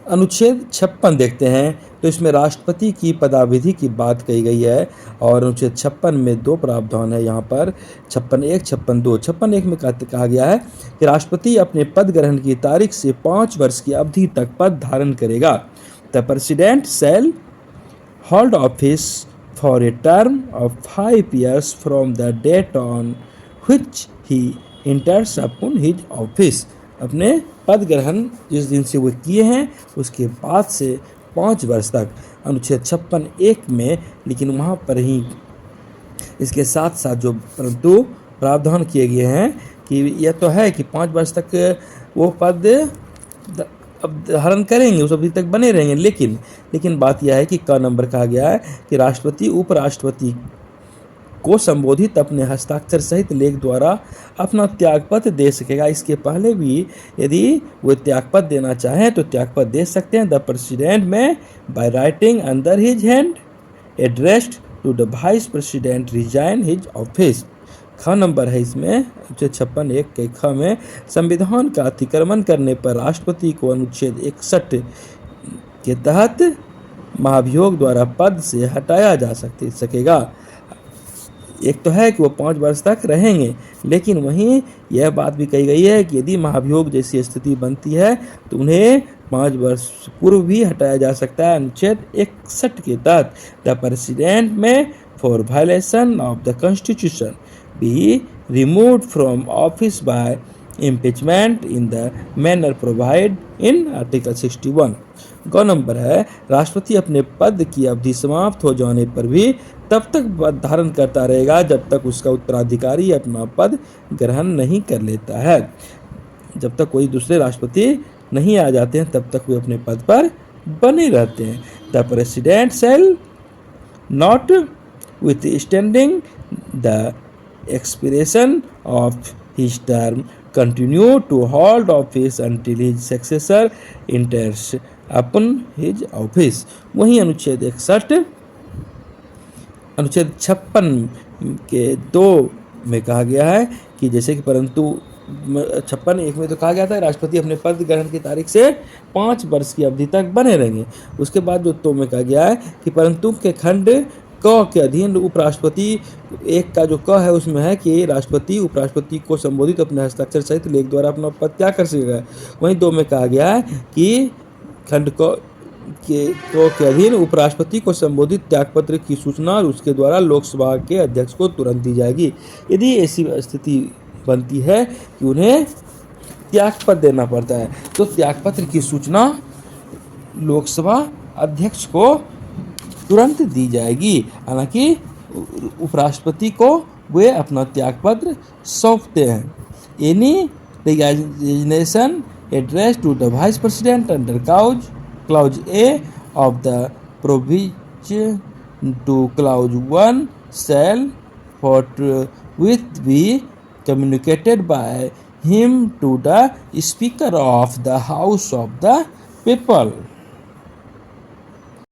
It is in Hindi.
अनुच्छेद 56 देखते हैं तो इसमें राष्ट्रपति की पदाविधि की बात कही गई है और अनुच्छेद 56 में दो प्रावधान है। यहाँ पर 56(1) 56(2) 56(1) में कहा गया है कि राष्ट्रपति अपने पद ग्रहण की तारीख से 5 वर्ष की अवधि तक पद धारण करेगा। The president shall hold office for a term of 5 years from the date on which he enters upon his office. अपने पद ग्रहण जिस दिन से वो किए हैं उसके बाद से 5 वर्ष तक। अनुच्छेद 56(1) में, लेकिन वहाँ पर ही इसके साथ साथ जो परंतु प्रावधान किए गए हैं कि यह तो है कि 5 वर्ष तक वो पद अब धारण करेंगे, उस अवधि तक बने रहेंगे, लेकिन बात यह है कि क नंबर कहा गया है कि राष्ट्रपति उपराष्ट्रपति को संबोधित अपने हस्ताक्षर सहित लेख द्वारा अपना त्यागपत्र दे सकेगा। इसके पहले भी यदि वो त्यागपत्र देना चाहें तो त्यागपत्र दे सकते हैं। The president may by writing under his hand addressed to the vice president resign his office. ख नंबर है इसमें अनुच्छेद 56(1) के ख में संविधान का अतिक्रमण करने पर राष्ट्रपति को अनुच्छेद 61 के तहत महाभियोग द्वारा पद से हटाया जा सकेगा। एक तो है कि वो 5 वर्ष तक रहेंगे, लेकिन वहीं यह बात भी कही गई है कि यदि महाभियोग जैसी स्थिति बनती है तो उन्हें 5 वर्ष पूर्व भी हटाया जा सकता है। अनुच्छेद 61 के तहत the president may for violation of the constitution be removed from office by impeachment in the manner provide in article 61। ग नंबर है राष्ट्रपति अपने पद की अवधि समाप्त हो जाने पर भी तब तक पद धारण करता रहेगा जब तक उसका उत्तराधिकारी अपना पद ग्रहण नहीं कर लेता है। जब तक कोई दूसरे राष्ट्रपति नहीं आ जाते हैं तब तक वे अपने पद पर बने रहते हैं। The president shall notwithstanding the expiration of his term continue to hold office until his successor enters upon his office. वहीं अनुच्छेद 56 के 2 में कहा गया है कि जैसे कि परंतु 56(1) में तो कहा गया था राष्ट्रपति अपने पद ग्रहण की तारीख से 5 वर्ष की अवधि तक बने रहेंगे। उसके बाद जो 2 में कहा गया है कि परंतु के खंड क के अधीन उपराष्ट्रपति 1 का जो क है उसमें है कि राष्ट्रपति उपराष्ट्रपति को संबोधित अपने हस्ताक्षर सहित लेख द्वारा अपना पद त्याग कर सकेगा। वहीं 2 में कहा गया है कि खंड के अधीन उपराष्ट्रपति को संबोधित त्यागपत्र की सूचना और उसके द्वारा लोकसभा के अध्यक्ष को तुरंत दी जाएगी। यदि ऐसी स्थिति बनती है कि उन्हें त्यागपत्र देना पड़ता है तो त्यागपत्र की सूचना लोकसभा अध्यक्ष को तुरंत दी जाएगी। हालांकि उपराष्ट्रपति को वे अपना त्यागपत्र सौंपते हैं। Any resignation address to the vice president under clause A of the provision to clause 1 shall forthwith be communicated by him to the Speaker of the House of the People।